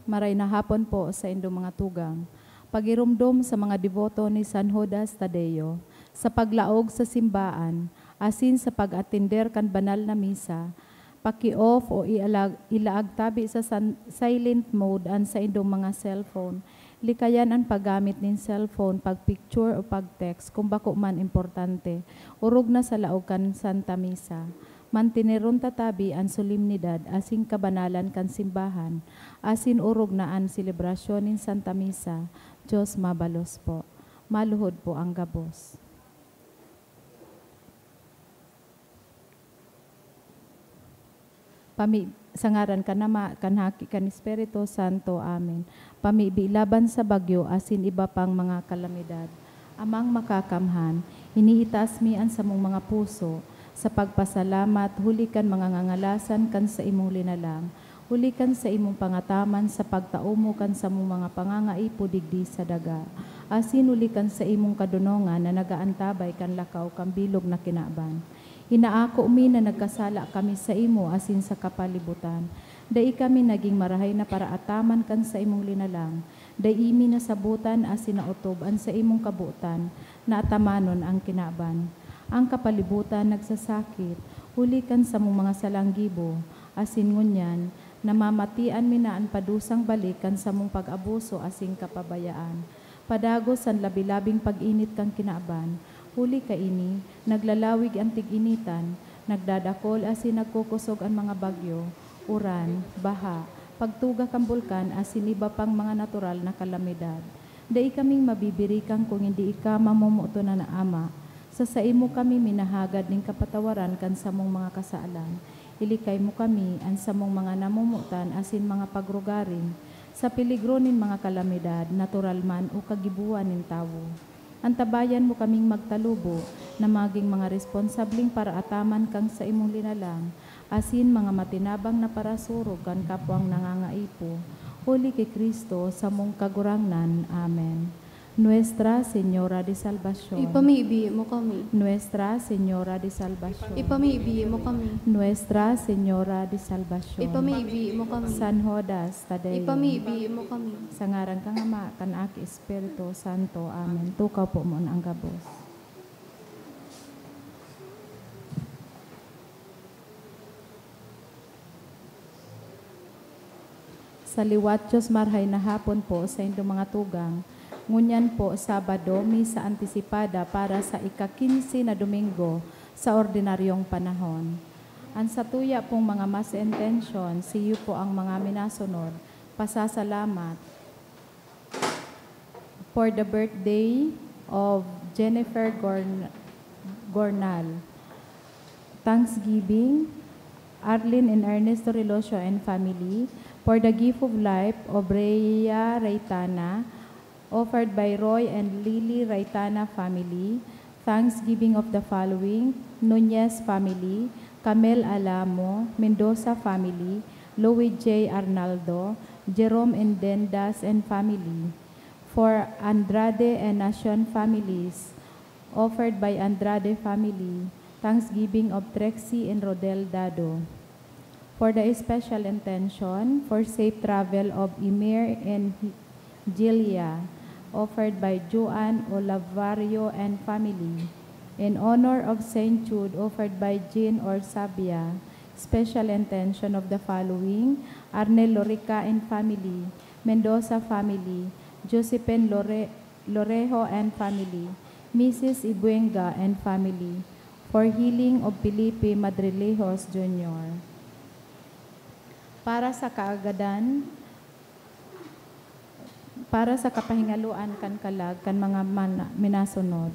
Maray na hapon po sa inyong mga tugang. Pagirumdom sa mga deboto ni San Judas Tadeo, sa paglaog sa simbaan, asin sa pag-atender kan banal na misa, paki-off o ilaag tabi sa silent mode an sa inyong mga cellphone. Likayan ang paggamit ng cellphone, pag-picture o pag-text kung bako man importante. Urog na sa laog kan Santa Misa. Mantineron tatabi ang solemnidad asing kabanalan kan simbahan, asin urog na ang selebrasyon ng Santa Misa. Diyos mabalos po. Maluhod po ang gabos. Sangaran ka nama, kanhaki kan Espiritu Santo. Amen. Pamibilaban sa bagyo asin iba pang mga kalamidad. Amang makakamhan, iniitas mi ang samong mga puso, sa pagpasalamat, hulikan mga ngangalasan kan sa imong linalang, hulikan sa imong pangataman sa pagtaumo kan sa mong mga pangangaipo digdi sa daga, asin hulikan sa imong kadunongan na nagaantabay kan lakaw kan bilog na kinaban. Inaako mi na nagkasala kami sa imo asin sa kapalibutan. Dai kami naging marahay na para ataman kan sa imong linalang. Dai imi nasabutan asin nautob an sa imong kabutan na atamanon ang kinaban. Ang kapalibutan nagsasakit, hulikan sa mong mga salanggibo, asin ngunyan, namamatian minaan padusang balikan sa mong pag-abuso asing kapabayaan. Padagos ang labilabing pag-init kang kinaban, huli ka ini, naglalawig ang tig-initan, nagdadakol asin nagkukusog ang mga bagyo, uran, baha, pagtuga kang bulkan asin iba pang mga natural na kalamidad. Dai kaming mabibirikan kung hindi ika mamumuto na Ama. Sa imo kami minahagad ning kapatawaran kan sa mong mga kasalan. Ilikay mo kami an sa mong mga namumutan asin mga pagrugarin sa peligro nin mga kalamidad, natural man o kagibuan nin tawo. Antabayan mo kaming magtalubo na maging mga responsabling para ataman kang sa imong linalang, asin mga matinabang na parasurog kan kapwang nangangaipo. Huli kay Kristo sa mong kagurangnan. Amen. Nuestra Señora de Salvación. Ipamibi mo kami. Nuestra Señora de Salvación. Ipamibi mo kami. Nuestra Señora de Salvación. Ipamibi mo kami. San Judas Tadeo. Ipamibi mo kami. Sa ngaran kang Ama, kanaki Espiritu Santo. Amen. Tukaw po mo ang gabos. Sa liwat Diyos marhay na hapon po sa inyong mga tugang, ngunyan po, Sabado, misa antisipada para sa ika-15 na Domingo sa ordinaryong panahon. Ang satuya pong mga mass intention, siyo po ang mga minasunod. Pasasalamat for the birthday of Jennifer Gornal. Thanksgiving, Arlene and Ernesto Relosio and family. For the gift of life of Rhea Raytana, offered by Roy and Lily Raytana family. Thanksgiving of the following: Nunez family, Camel Alamo, Mendoza family, Louis J. Arnaldo, Jerome and Dendas and family. For Andrade and Nacion families, offered by Andrade family. Thanksgiving of Trexie and Rodel Dado. For the special intention, for safe travel of Emir and Jilia, offered by Juan Olavario and family. In honor of Saint Jude, offered by Jean Orsabia. Special intention of the following: Arnel Lorica and family, Mendoza family, Josephine Lorejo and family, Mrs. Ibuenga and family. For healing of Felipe Madrilejos Jr. Para sa kaagadan, para sa kapahingaluan kan kalag kan mga minasunod.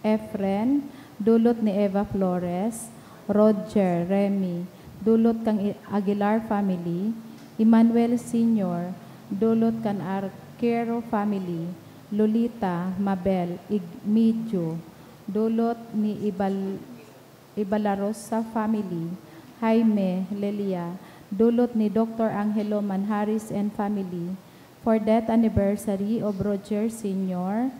Efren, dulot ni Eva Flores, Roger, Remy, dulot kang Aguilar family, Emmanuel Sr., dulot kan Arquero family, Lolita, Mabel, Igmidjo, dulot ni Ibalarosa family, Jaime, Lelia, dulot ni Dr. Angelo Manharis and family. For death anniversary of Roger Sr.,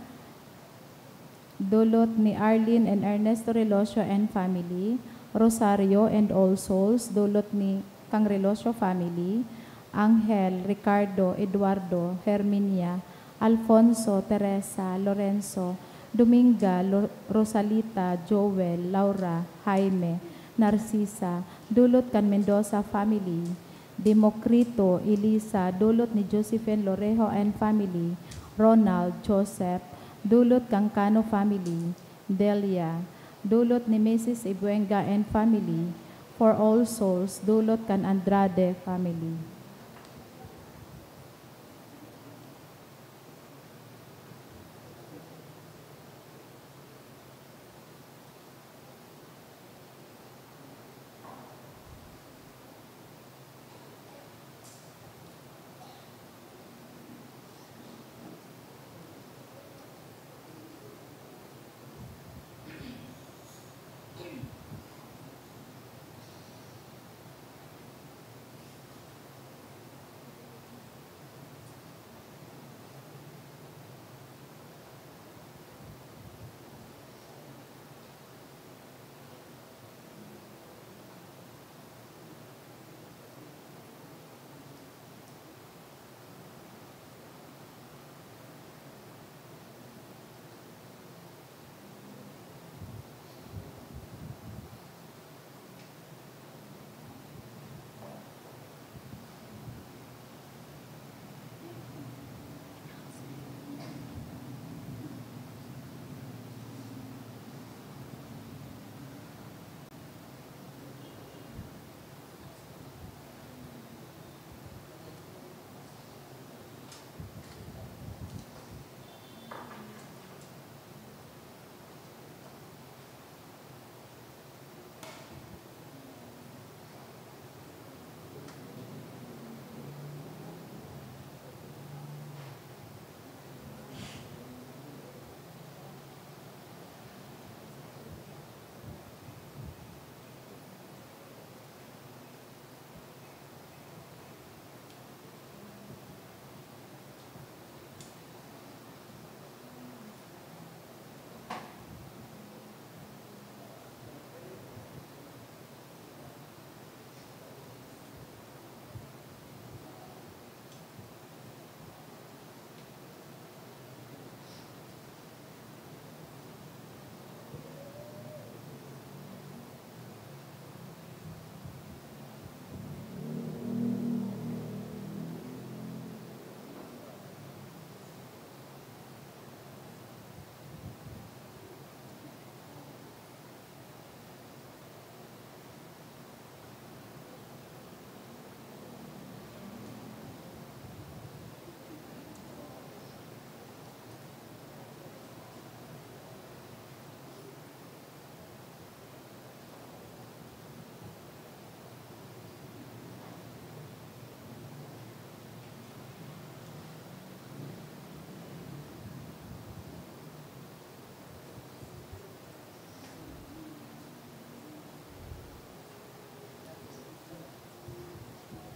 dulot ni Arlene and Ernesto Relosio and family. Rosario and All Souls, dulot ni Kang Relosio family. Angel, Ricardo, Eduardo, Herminia, Alfonso, Teresa, Lorenzo, Dominga, Rosalita, Joel, Laura, Jaime, Narcisa, dulot kan Mendoza family, Democrito, Elisa, dulot ni Josephine Lorejo and family, Ronald, Joseph, dulot kang Cano family, Delia, dulot ni Mrs. Ibuenga and family, For All Souls, dulot kan Andrade family.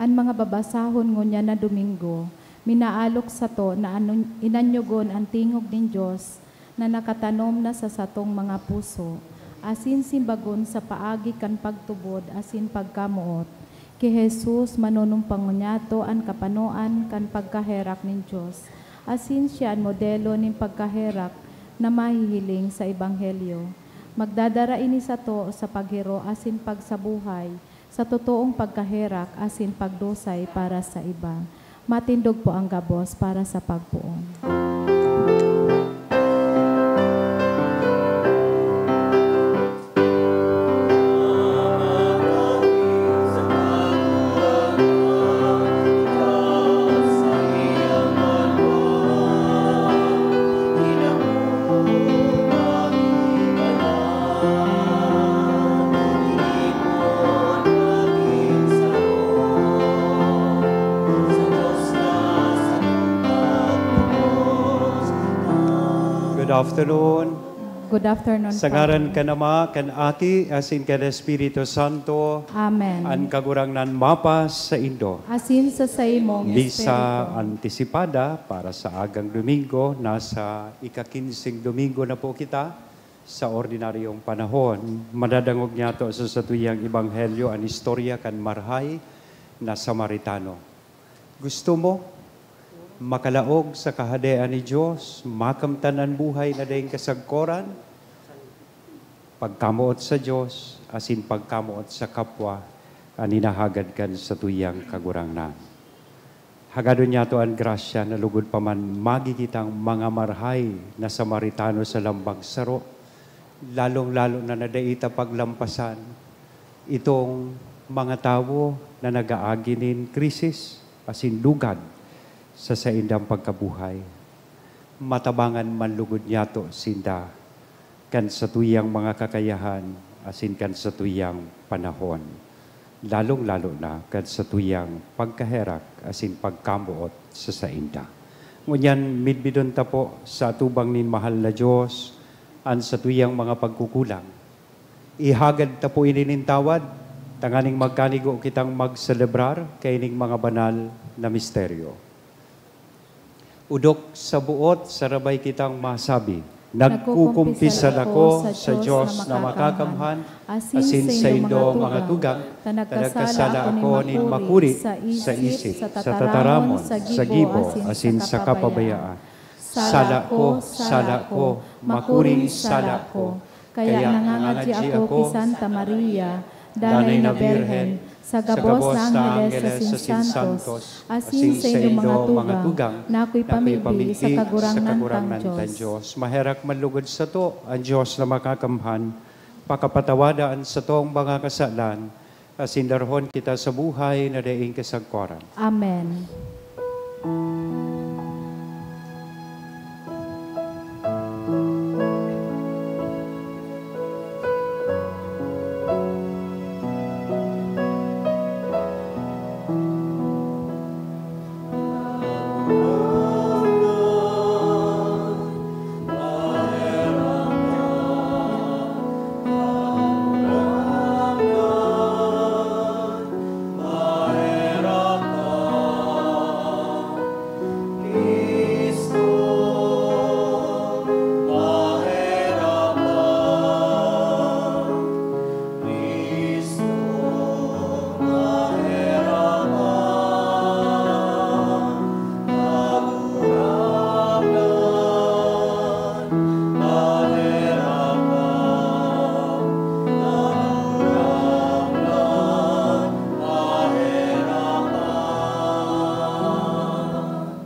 An mga babasahon ngunya na Domingo, minaalok sa to na inanyugon ang tingog ng Diyos na nakatanom na sa satong mga puso, asin simbagon sa paagi kan pagtubod, asin pagkamuot. Ki Jesus manunumpang ngunyato ang kapanoan kan pagkaherak ng Diyos, asin siya ang modelo ng pagkaherak na mahihiling sa Ebanghelyo. Magdadara ini sa to sa paghiro asin pagsabuhay, sa totoong pagkaherak asin pagdosay para sa iba. Matindog po ang gabos para sa pagpuon. Afternoon. Good afternoon. Sa ngaran ka Ama, kan Aki, asin ka Espiritu Santo. Amen. An kagurangnan mapas sa Indo. Asin sa saimong Misa antisipada para sa agang Domingo. Nasa ika-15 Domingo na po kita sa ordinaryong panahon. Madadangog niya to sa satuyang Ebanghelyo ang istorya kan Marhay na Samaritano. Gusto mo makalaog sa kahadayaan ni Diyos, makamtan ang buhay na dahing kasagkoran, pagkamuot sa Diyos, asin pagkamuot sa kapwa, aninahagad kan sa tuyang kagurangnan. Hagadon niya to ang grasya na lugod pa man magigitang mga marhay na Samaritano sa lambang saro, lalong-lalo na nadaita paglampasan itong mga tao na nag-aaginin krisis, asin lugad sa saindang pagkabuhay. Matabangan man lugod niya to sinda kan sa tuyang mga kakayahan, asin kan sa tuyang panahon. Lalong-lalo na kan sa tuyang pagkaherak, asin pagkamuot sa sainda. Ngunyan, midbidon ta po sa atubang nin mahal na Diyos, an sa tuyang mga pagkukulang. Ihagad ta po ininintawad, tanganing magkanigo kitang magselebrar kaining mga banal na misteryo. Udok sa buot, sarabay kitang masabi, nagkukumpisal ako sa Diyos na makakamhan, asin sa indo mga tugang, tanagkasala ako nin makuri sa isip, sa tataramon, sa gibo, asin sa kapabayaan. Sala ko, makuring sala ko, kaya nangangadji ako ki Santa Maria, danay na Birhen, sa gabos na Angeles sa Santos, asin sa inyong mga tugang, na ako'y pamibig sa kagurangnan tang Diyos. Maherak manlugod sa to, ang Diyos na makakamhan, pakapatawadaan sa tong mga kasalan, asin darhon kita sa buhay na daing kasagkoran. Amen.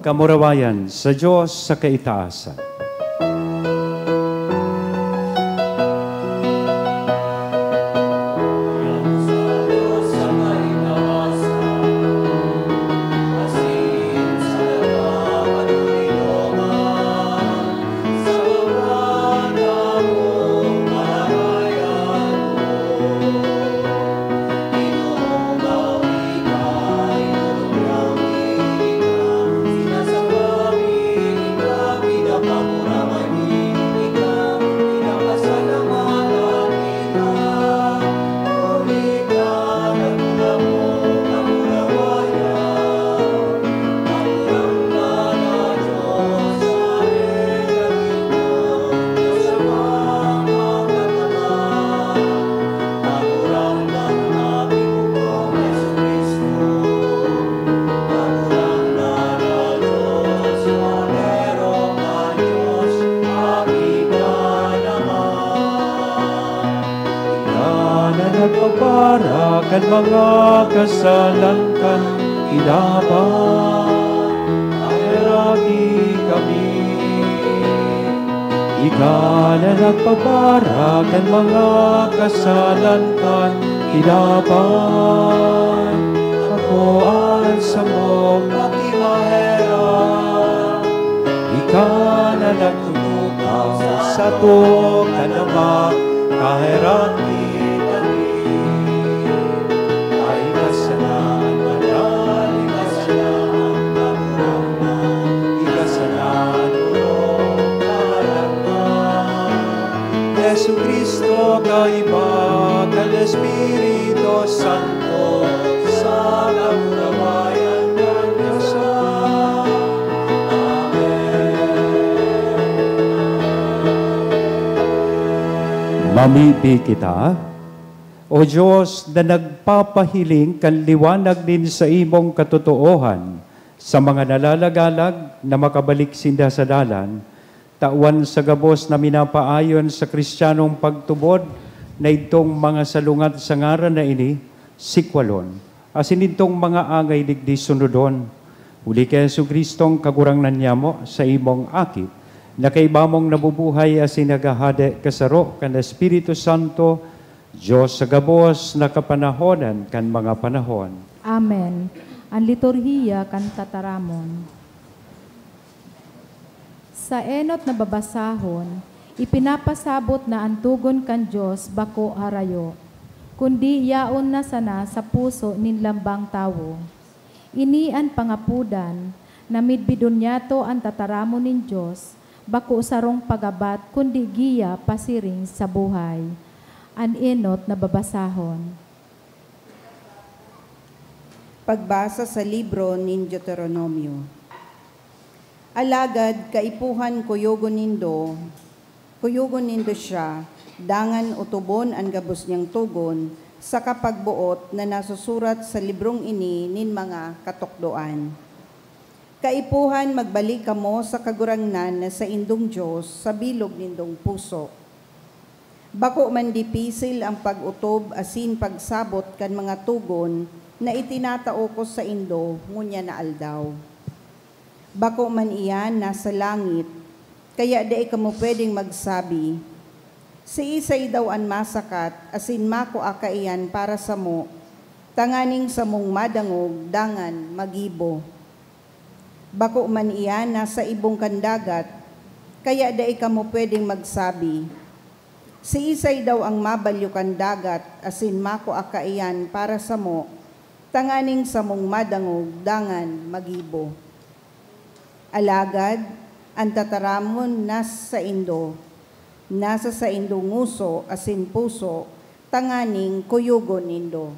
Kamurawayan sa Diyos sa kaitaasan. Nagpaparakan mga kasalan kan ilaban, aheragi kami. Ika na nagpaparakan mga kasalan kan ilaban, ako ang samong pakimahera. Ika na nagtutukaw sa to kanama kaheragi. Jesucristo, kaiba ng Espiritu Santo, sa kamurawayan ng Diyos. Amen. Mamibi kita, O Diyos na nagpapahiling kan liwanag din sa imong katotoohan, Sa mga nalalagalag na makabalik sinda sa dalan, tawan sa gabos na minapaayon sa Kristiyanong pagtubod na itong mga salungat sa ngaran na ini, sikwalon. Asin itong mga angay digdi sunodon. Uli kay Jesu-Kristong kagurangnan niya mo sa imong akit, na kay bamong nabubuhay asin nagahade kasaro kan Espiritu Santo, Diyos sa gabos na kapanahonan kan mga panahon. Amen. Ang liturhiya kan tataramon. Sa enot na babasahon, ipinapasabot na ang tugon kan Diyos bako harayo, kundi yaon na sana sa puso nin lambang tawo. Ini ang pangapudan, na midbidon niyato ang tataramon nin Diyos, bako sarong pagabat, kundi giya pasiring sa buhay. Ang enot na babasahon. Pagbasa sa libro nin Deuteronomio. Alagad kaipuhan kuyugon nindo siya, dangan utubon ang gabos niyang tugon, sa kapagbuot na nasusurat sa librong ini nin mga katukdoan. Kaipuhan magbalik kamo sa kagurangnan na sa indong Diyos sa bilog nindong puso. Bako man dipisil ang pag-utob asin pagsabot kan mga tugon na itinatao ko sa indo ngunya na aldaw. Bako man iyan nasa langit, kaya di kamo pwedeng magsabi, si isay daw an masakat, asin mako akaiyan para sa mo, tanganing sa mong madangog, dangan magibo. Bako man iyan nasa ibong kandagat, kaya di kamo pwedeng magsabi, si isay daw ang mabalyo kandagat, asin mako akaiyan para sa mo, tanganing sa mong madangog, dangan magibo. Alagad, ang tataramon nasa sa indo nguso asin puso, tanganing kuyugon nindo.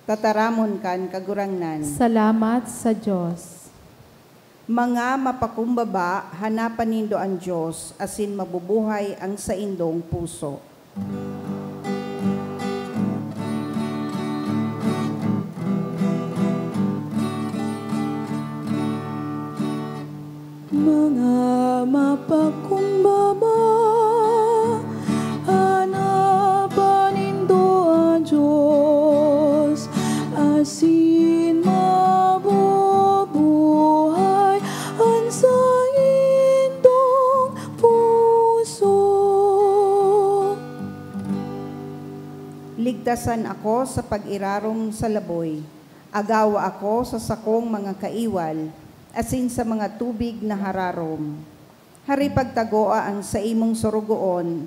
Tataramon kan kagurangnan. Salamat sa Diyos. Mga mapakumbaba, hanapan nindo ang Diyos, asin mabubuhay ang sa indong puso. Mga mapakumbaba, hanapan nindo ang Diyos, asin mabubuhay ang sa indong puso. Ligtasan ako sa pag-irarong sa laboy, agawa ako sa sakong mga kaiwal, asin sa mga tubig na hararom. Hari pagtagoa ang sa imong surugoon,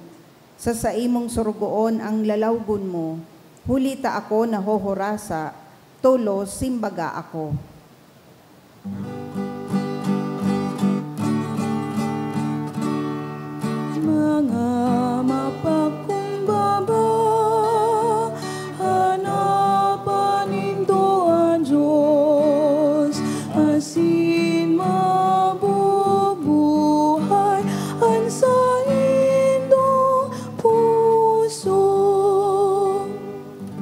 sa imong surugoon ang lalawgon mo, hulita ako na hohorasa, tulo simbaga ako. Mga mapakumbaba, hanapan nindo ang Diyos, asin mabubuhay ang sa indong puso.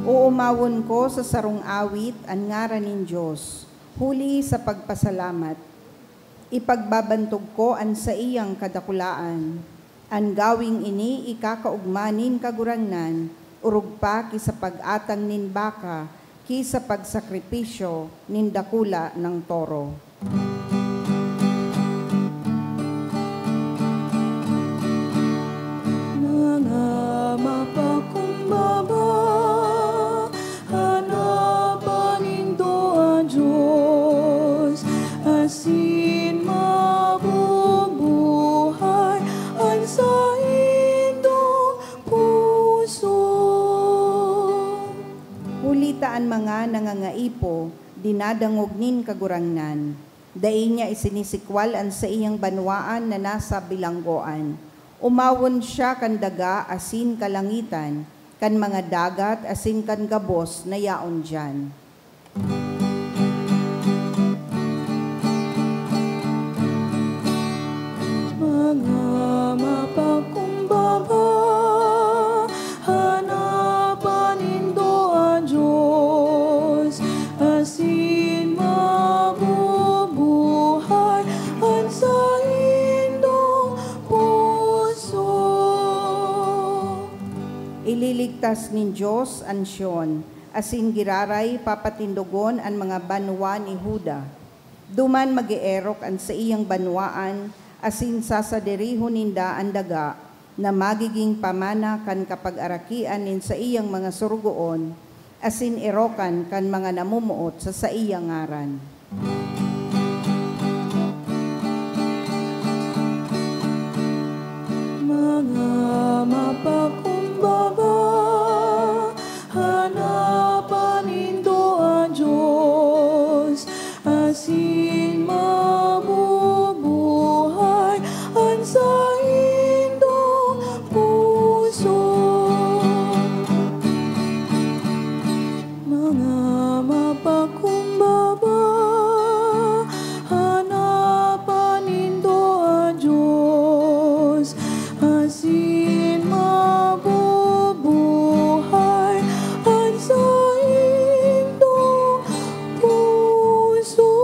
Uumawon ko sa sarong awit ang ngaran nin Diyos, huli sa pagpasalamat. Ipagbabantog ko ang sa iyang kadakulaan. Ang gawing ini ikakaugmanin kagurangnan, urug pa kisa pag-atang nin baka, kisa pagsakripisyo nin dakula ng toro. Mga mapakumbaba, hanapan nindo ang Diyos, asin mabubuhay ang sa indong puso. Hulitaan mga nangangaipo, dinadangog nin kagurangnan. Dai niya isinisikwal ang sa iyang banwaan na nasa bilanggoan. Umawon siya kan daga asin kalangitan, kan mga dagat asin kan gabos na yaon dyan. Mga mapakumbaba, hanapan nindo ang Diyos, asin gitas nin Dios ansyon, asin giraray papatindogon an mga banwa ni Huda. Duman magierok an sa iyang banwaan, asin sasaderihon ninda ang daga, na magiging pamana kan kapag-arakian nin sa iyang mga surugoon, asin erokan kan mga namumuot sa iyang ngaran. Mga mapakumbaga, hanapan nindo ang Diyos, asin mabubuhay ang sa indong puso. Mga mapakumbaba, hanapan nindo ang Diyos, asin mabubuhay ang sa indong puso.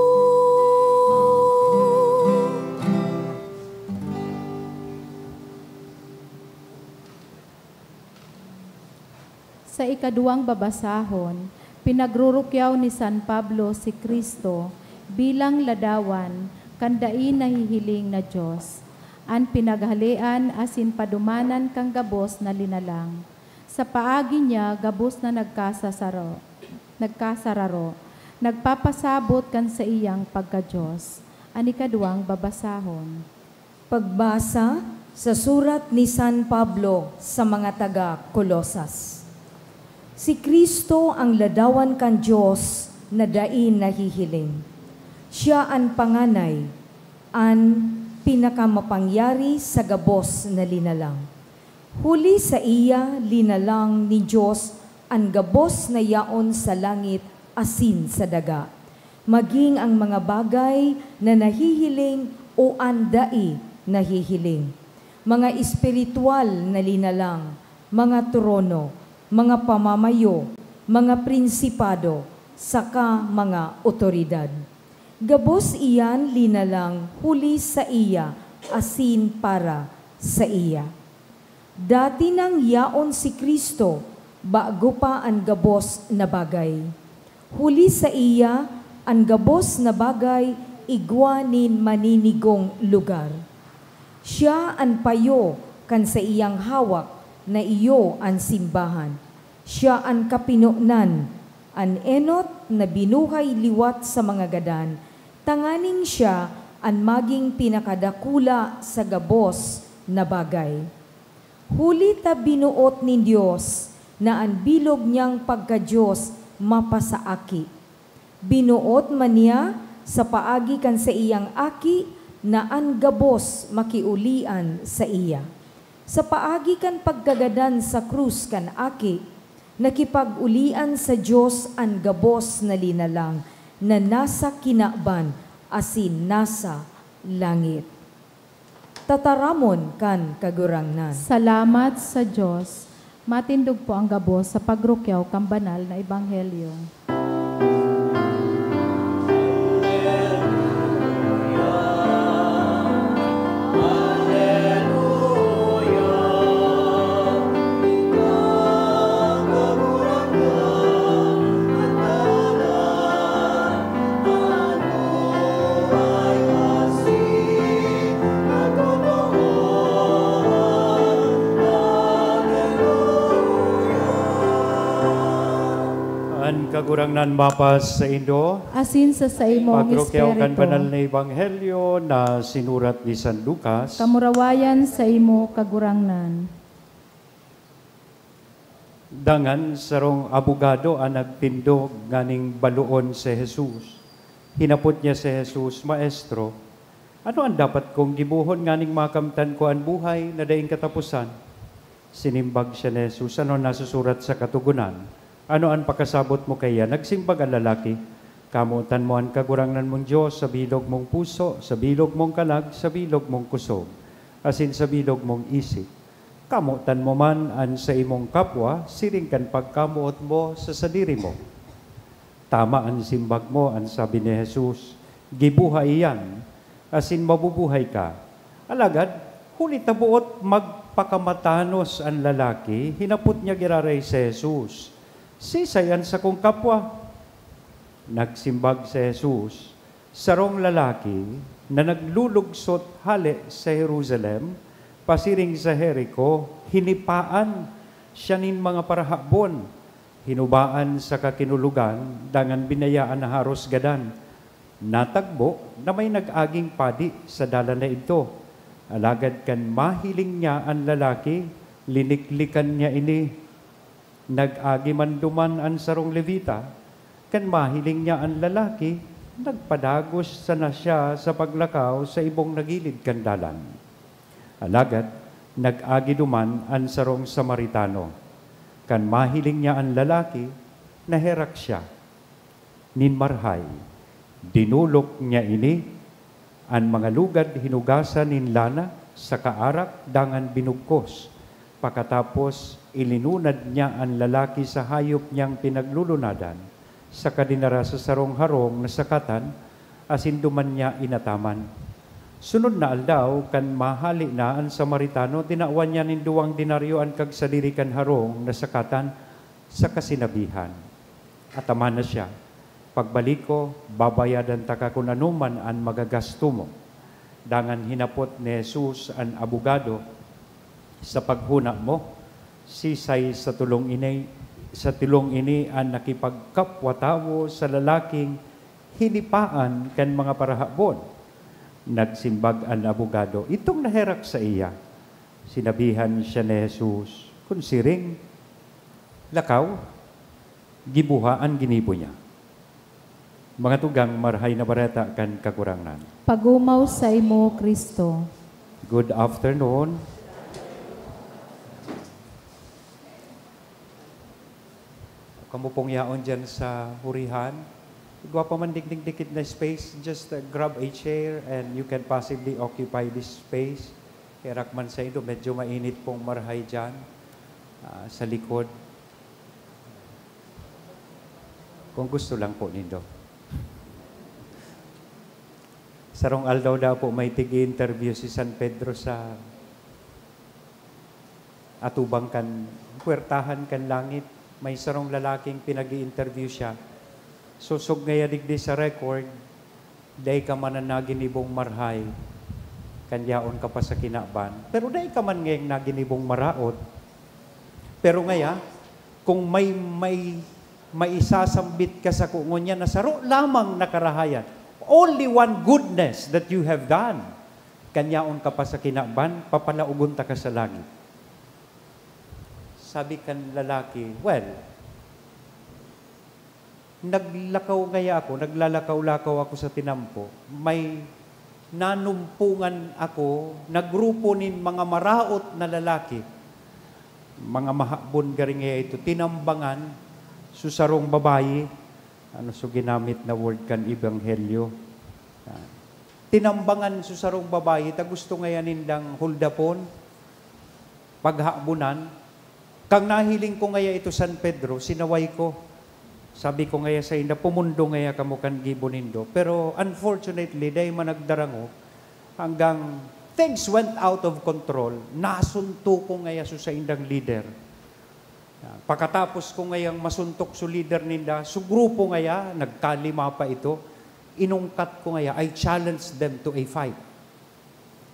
Sa ikaduwang babasahon, pinagrurukyaw ni San Pablo si Kristo bilang ladawan kandain nahihiling na Diyos. An pinaghalian asin padumanan kang gabos na linalang. Sa paagi niya gabos na nagkasararo, nagpapasabot kan sa iyang pagka-Diyos. An ikaduwang babasahon. Pagbasa sa surat ni San Pablo sa mga taga-Kolosas. Si Kristo ang ladawan kan Diyos na dain nahihiling. Siya ang panganay, ang pinakamapangyari sa gabos na linalang. Huli sa iya linalang ni Diyos ang gabos na yaon sa langit asin sa daga, maging ang mga bagay na nahihiling o andai nahihiling, mga espiritual na linalang, mga trono, mga pamamayo, mga prinsipado, saka mga otoridad. Gabos iyan linalang huli sa iya, asin para sa iya. Dati nang yaon si Kristo, bago pa ang gabos na bagay. Huli sa iya, ang gabos na bagay, igwanin maninigong lugar. Siya ang payo kan sa iyang hawak, na iyo ang simbahan. Siya ang kapinunan, ang enot na binuhay liwat sa mga gadan. Tanganing siya ang maging pinakadakula sa gabos na bagay. Huli ta binuot ni Diyos na ang bilog niyang pagka-Diyos mapasaaki. Binuot man niya sa paagi kan sa iyang aki na ang gabos makiulian sa iya. Sa paagi kan pagkagadan sa krus kan aki, nakipag-ulian sa Diyos ang gabos na linalang na nasa kinaban asin nasa langit. Tataramon kan kagurangnan. Salamat sa Diyos. Matindog po ang gabos sa pagrukyaw kang banal na ebanghelyo. Kagurangnan mapas sa Indo, Asin sa imong pagrukyaw kan banal espiritu. na ebanghelyo na sinurat ni San Lucas. Kamurawayan sa imo kagurangnan. Dangan sarong abogado ang nagpindog nganing baluon si Jesus. Hinapot niya si Jesus, Maestro, ano ang dapat kong gibuhon nganing makamtan ko ang buhay na daing katapusan? Sinimbag siya ni Jesus, ano nasusurat sa katugunan? Ano ang pakasabot mo kaya? Nagsimbag ang lalaki, kamutan mo ang kagurangnan mong Diyos sa bilog mong puso, sa bilog mong kalag, sa bilog mong kusog, asin sa bilog mong isip. Kamutan mo man an sa imong kapwa, siringkan pagkamuot mo sa sadiri mo. Tama ang simbag mo, ang sabi ni Jesus, gibuhay yan, asin mabubuhay ka. Alagad, huli tabuot pakamatanos ang lalaki, hinapot niya giraray si Jesus. Sisayan sa kong kapwa. Nagsimbag si Jesus, sarong lalaki na naglulugsot hali sa Jerusalem, pasiring sa Jericho, hinipaan siya nin mga parahabon, hinubaan sa kakinulugan, dangan binayaan na haros gadan. Natagbo na may nag-aging padi sa dala na ito. Alagad kan mahiling niya ang lalaki, liniklikan niya ini. Nag-agi man duman ang sarong Levita, kan mahiling niya ang lalaki, nagpadagos sana siya sa paglakaw sa ibong nagilid kan dalan. Alagad, nag-agi duman ang sarong Samaritano. Kan mahiling niya ang lalaki, naherak siya. Ninmarhay, dinulok niya ini, ang mga lugad hinugasan nin lana sa kaarak dangan binugkos. Pakatapos, ilinunad niya ang lalaki sa hayop niyang pinaglulunadan, sa kadinara sa sarong harong na sakatan, asin duman niya inataman. Sunod na aldaw, kan mahali na ang Samaritano, tinawan niya nin 2 denaryo ang kagsadiri kan harong na sakatan sa kasinabihan. Ataman na siya. Pagbalik ko, babayadan taka kung anuman ang magagasto mo. Dangan hinapot ni Jesus ang abogado sa paghuna mo, sisay sa tulong ini ang nakipagkapwatawo sa lalaking hinipaan kan mga parahabon. Nagsimbag ang abogado, itong naherak sa iya. Sinabihan siya ni Jesus, kung siring, lakaw, gibuha ang ginibo niya. Mga tugang marhay na bareta kan kakurangan. Pagumaw sa imo, Kristo. Good afternoon. Kamu pong yaon dyan sa hurihan. Igwa pa man dikit na space, just grab a chair and you can possibly occupy this space. Herak man sa ito, medyo mainit pong marhay dyan sa likod. Kung gusto lang po nindo. Sarong aldaw daw po may tigi-interview si San Pedro sa atubang kan, puwertahan kan langit. May sarong lalaking pinag-i-interview siya. Susog ngaya digdi sa record, day ka man ang naginibong marhay, kanyaon ka pa sa kinaban. Pero day ka man ngayong naginibong maraot. Pero ngaya, kung may isasambit ka sa kungon niya na saro lamang nakarahayan, only one goodness that you have done, kanyaon ka pa sa kinaban, papalaugon ta ka sa langit. Sabi kan lalaki, well, naglalakaw-lakaw ako sa tinampo. May nanumpungan ako, nagrupo nin mga maraot na lalaki. Mga mahabon garingaya ito, tinambangan, susarong babayi, ginamit na word kan ebanghelyo. Tinambangan susarong babayi, ta gusto ngayon nindang huldapon, paghabunan. Kang nahiling ko ngaya ito San Pedro, sinaway ko. Sabi ko ngaya sa inda, pumundo ngaya kamo kan gibonindo. Pero unfortunately, dahil managdarango, hanggang things went out of control, nasunto ko ngaya sa indang leader. Pagkatapos ko ngayang masuntok sa leader ninda, sa grupo ngaya, nagkalima pa ito, inungkat ko ngaya, I challenged them to a fight.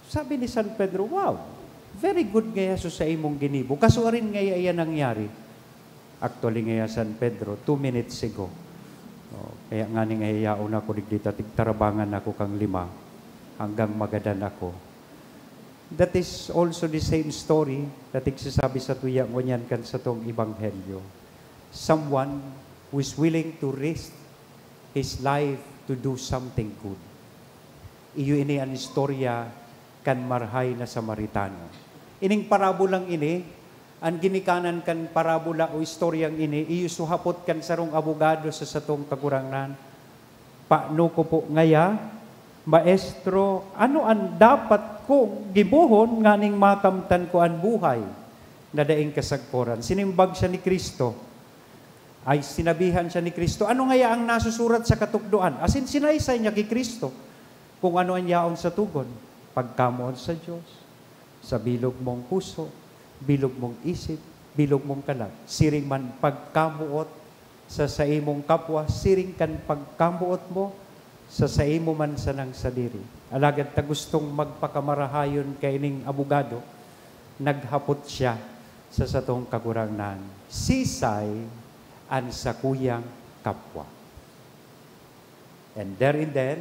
Sabi ni San Pedro, wow, very good ngaya sa imong ginibo. Kaso rin ngaya yan nangyari. Actually ngaya San Pedro, 2 minutes ago. Kaya nga ni ngayayaon ako digdita, tigtarabangan ako kang 5 hanggang magadan ako. That is also the same story that igsasabi sa tuyang wanyan kan sa tong ebanghelyo. Someone who is willing to risk his life to do something good. Iyo ini ang istorya kan marhay na Samaritano. Ining parabolang ini, ang ginikanan kan parabola o istoryang ini, iyo suhapot kan sarong abogado sa satong kagurangan. Paano ko po ngaya, Maestro, ano ang dapat kong gibuhon nganing makamtan ko ang buhay na daing kasagporan? Sinimbag siya ni Kristo. Ay sinabihan siya ni Kristo, ano ngaya ang nasusurat sa katukduan? Asin sinaysay niya kay Kristo kung ano ang yaon sa tugon. Pagkamoon sa Diyos, sa bilog mong puso, bilog mong isip, bilog mong kalag. Siring man pagkamuot sa imong kapwa, siring kan pagkamuot mo sa imo man sanang sadiri. Alagad ta gustong magpakamarahayon kay ning abogado, naghapot siya sa satong kagurangnan. Sisay an sakuyang kapwa. And there and then,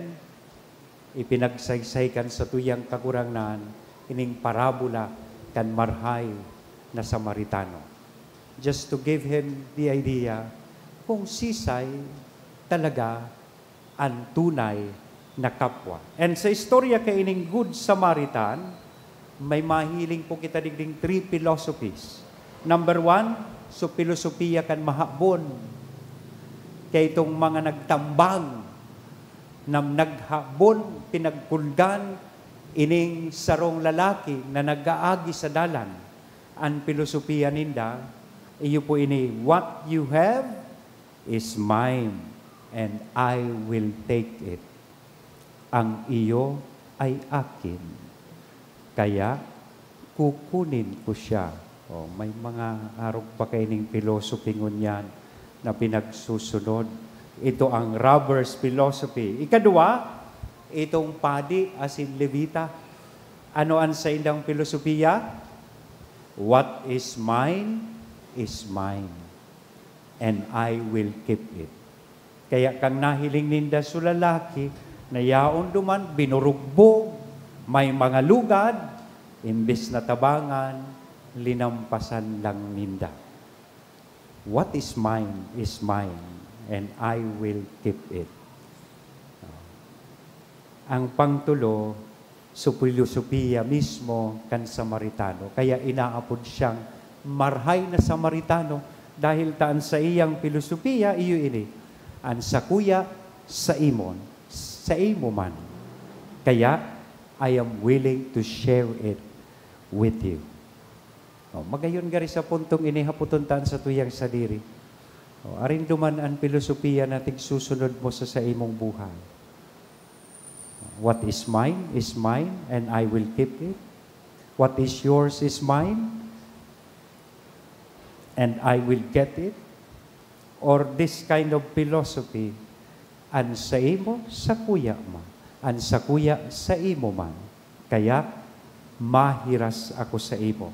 ipinagsaysaykan sa tuyang kagurangnan, ining parabola kan marhay na Samaritano. Just to give him the idea kung sisay talaga ang tunay na kapwa. And sa istorya kay ining Good Samaritan, may mahiling po kita digding 3 philosophies. Number 1, so filosofiya kan mahabon. Kay itong mga nagtambang, naghabon, pinagkulgan, ining sarong lalaki na nag-aagi sa dalan. Ang filosofiya ninda, iyo po ini, what you have is mine and I will take it. Ang iyo ay akin. Kaya, kukunin ko siya. O, may mga arog pa kaining philosophy ngunyan na pinagsusunod. Ito ang robber's philosophy. Ikadua, itong padi asin levita. Ano ang sa indang filosofiya? What is mine, and I will keep it. Kaya kang nahiling ninda sa lalaki, na yaon duman, binurugbog, may mga lugad, imbis na tabangan, linampasan lang ninda. What is mine, and I will keep it. Ang pangtulo, sa filosofiya mismo kan Samaritano. Kaya inaapod siyang marhay na Samaritano dahil taan sa iyang filosofiya, iyo ini. Ang sakuya sa imon, sa imo man. Kaya, I am willing to share it with you. Magayon gari sa puntong ini, haputuntaan sa tuyang sadiri. Arin duman ang filosofiya na tigsusunod mo sa imong buhay. What is mine, and I will keep it. What is yours is mine, and I will get it. Or this kind of philosophy, an sa imo, sa kuya man. An sa kuya, sa imo man. Kaya, mahiras ako sa imo.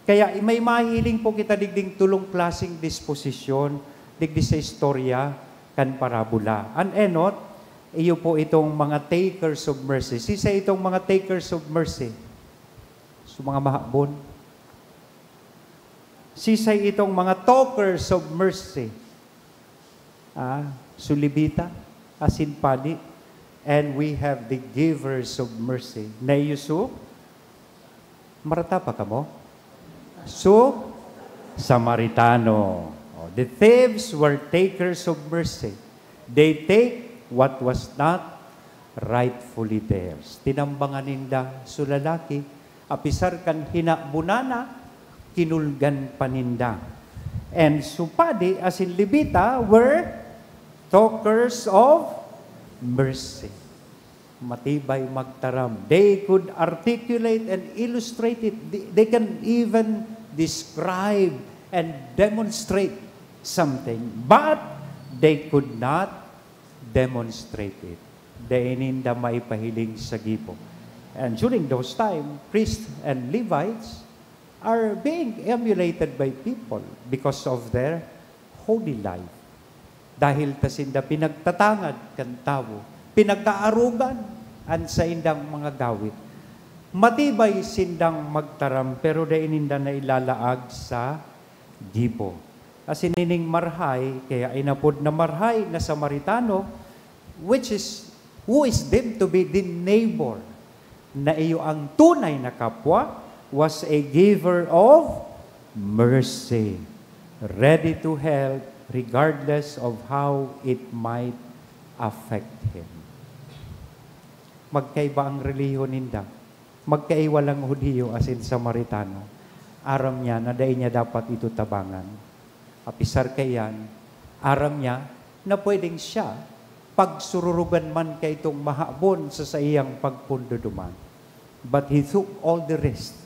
Kaya may mahiling po kita digding tulong klaseng disposisyon, digdi sa istorya, kan parabola. An enot, iyo po itong mga takers of mercy. Sisa itong mga takers of mercy. So mga mahabon. Sisa itong mga talkers of mercy. Sulibita, asin padi. And we have the givers of mercy. Na Yusuf, marata pa ka mo? So, Samaritano. The thieves were takers of mercy. They take what was not rightfully theirs. Tinambangan ninda so lalaki, apisar kan hinabunana, kinulgan paninda. And supadi as in Levita were talkers of mercy. Matibay magtaram. They could articulate and illustrate it. They can even describe and demonstrate something. But they could not demonstrate it. Dahil may pahiling sa gipo. And during those time, priests and Levites are being emulated by people because of their holy life. Dahil tasinda pinagtatangad kan tao, pinagkaarugan an sa indang mga gawit. Matibay sindang magtaram, pero dahil ninda na ilalaag sa gipo. Kasi nining marhay, kaya inapod na marhay na Samaritano, who is deemed to be the neighbor, na iyo ang tunay na kapwa, was a giver of mercy, ready to help regardless of how it might affect him. Magkaiba ang reliyon ninda. Magkaiwa lang Hudiyo asin Samaritano. Aram niya na dahil niya dapat ito tabangan. Apisar kayan, aram niya na pwedeng siya pagsururugan man kay itong mahabon sa iyang pagpunduduman. But he took all the rest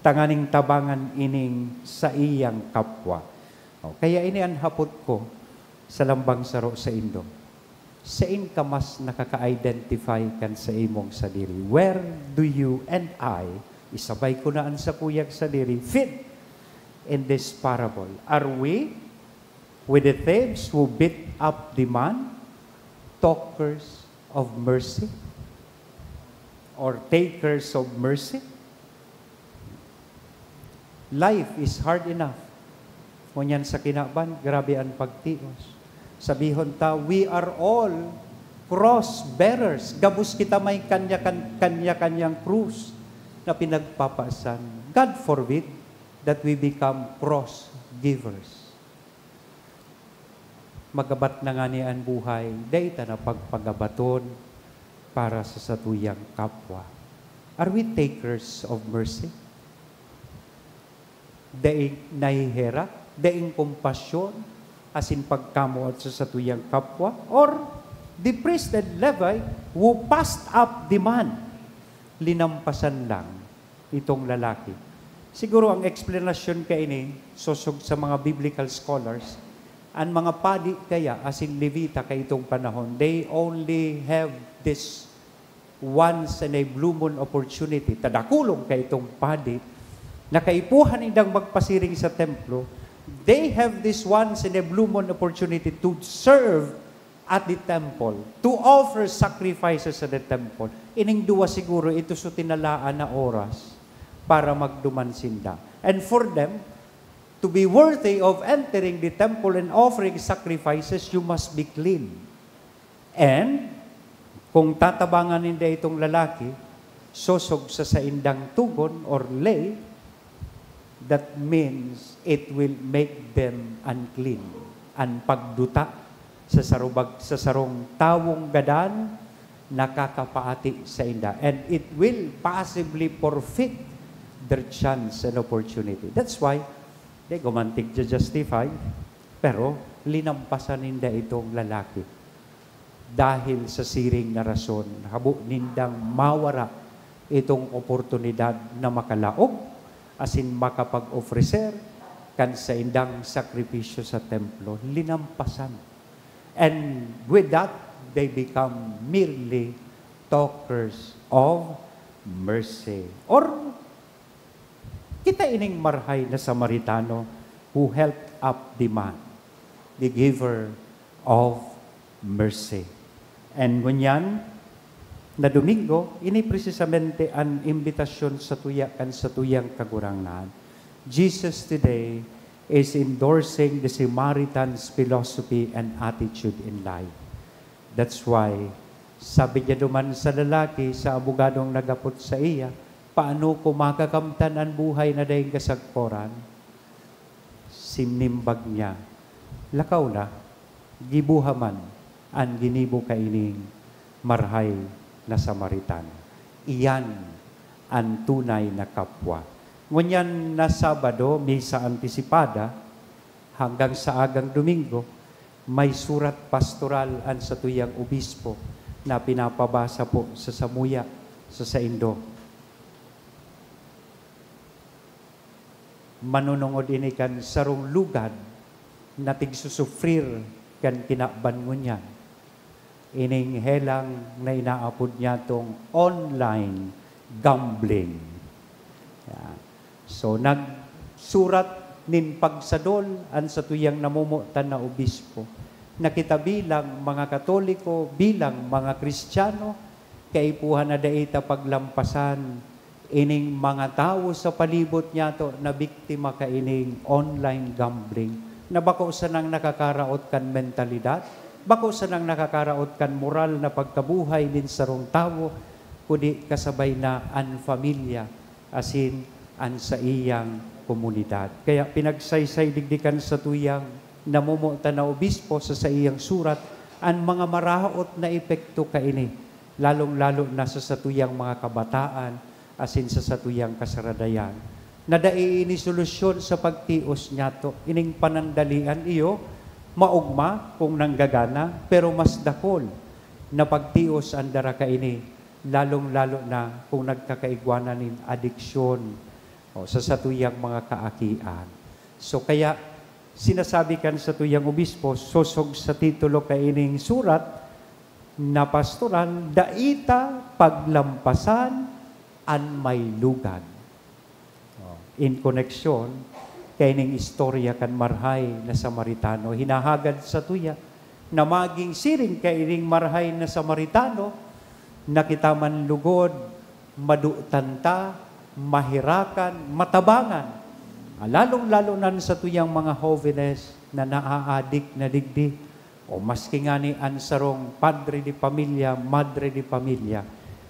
tanganing tabangan ining sa iyang kapwa. Kaya ini ang hapot ko sa lambang saro sa Indo. Saan ka mas nakaka-identify kan sa imong sadiri? Where do you and I, isabay ko na ang sa puyag sadiri, fit in this parable? Are we with the thieves who beat up the man, talkers of mercy, or takers of mercy? Life is hard enough. Ngunyan sa kinaban, grabe ang pagtios. Sabihon ta, we are all cross-bearers. Gabus kita may kanya-kanyang krus na pinagpapasan. God forbid that we become cross-givers. Magabat na nga niyan buhay, dayta na pagpagabaton para sa satuyang kapwa. Are we takers of mercy? Daing nahihera, daing kompasyon, asin pagkamuot sa satuyang kapwa, or the priest and Levi who passed up the man, linampasan lang itong lalaki. Siguro ang explanation kay ini, susog sa mga biblical scholars, ang mga padi kaya, asin Levita kay itong panahon, they only have this once in a blue moon opportunity, tadakulong kay itong padi, na kaipuhan indang magpasiring sa templo. They have this once in a blue moon opportunity to serve at the temple, to offer sacrifices at the temple. Ining duwa siguro ito so tinalaan na oras para magdumansinda. And for them, to be worthy of entering the temple and offering sacrifices, you must be clean. And kung tatabangan ninda itong lalaki, sosog sa saindang tugon or lay, that means it will make them unclean. Ang pagduta sa sarong tawong gadan, nakakapaati sa inda. And it will possibly forfeit their chance and opportunity. That's why, they gumantik justify, pero linampasan ninda itong lalaki. Dahil sa siring na rason, habo nindang mawara itong oportunidad na makalaog, asin makapag-ofrecer kan sa indang sakripisyo sa templo, linampasan. And with that, they become merely talkers of mercy. Or kita ining marhay na Samaritano who helped up the man, the giver of mercy. And ngunyan, na Domingo, ini precisamente ang imbitasyon sa tuyang kagurangnan. Jesus today is endorsing the Samaritan's philosophy and attitude in life. That's why, sabi niya duman sa lalaki, sa abogadong nagapot sa iya, paano ko makakamtan ang buhay na dahil kasagporan? Sinimbag niya, lakaw na, gibuhaman, ang ginibo kaining marhay na Samaritano. Iyan ang tunay na kapwa. Ngunyan na Sabado, misa antisipada, hanggang sa agang Domingo, may surat pastoral ang sa tuyang obispo na pinapabasa po sa Samuya, sa Indo. Manunungod ini kan sarong lugad na tigsusufrir kan kinaban ngunyan. Ining helang na inaapod niya tong online gambling. Yeah. So, nagsurat nin pagsadol ang sa tuyang namumutan na obispo. Nakita bilang mga Katoliko, bilang mga Kristiyano, kaipuhan na daita paglampasan ining mga tao sa palibot niya to na biktima ka ining online gambling. Na bako sa nang nakakaraot kan mentalidad, bako sa nang nakakaraot kan moral na pagkabuhay din sarong tao, kundi kasabay na an familia, asin an sa iyang komunidad. Kaya pinagsaysay digdikan sa tuyang namumuta na obispo sa iyang surat, ang mga maraot na epekto kaini, lalong-lalo na sa satuyang mga kabataan, asin sa satuyang kasaradayan. Nadai ini solusyon sa pagtios niya to, ining panandalian iyo, maugma kung nanggagana, pero mas dakol na pagtios andara ka ini, lalong-lalo na kung nagkakaigwanan in adiksyon sa satuyang mga kaakian. So kaya sinasabi kan sa tuyang obispo, sosog sa titulo kaining surat na pastoral, daita paglampasan an may lugad. In connection, kaining istorya kan marhay na Samaritano, hinahagad sa tuya, na maging siring kaining marhay na Samaritano, nakita man lugod, madutanta, mahirakan, matabangan, lalong-lalo na sa tuyang mga hovenes na naaadik na digdi o maski nga ni ansarong padre di pamilya, madre di pamilya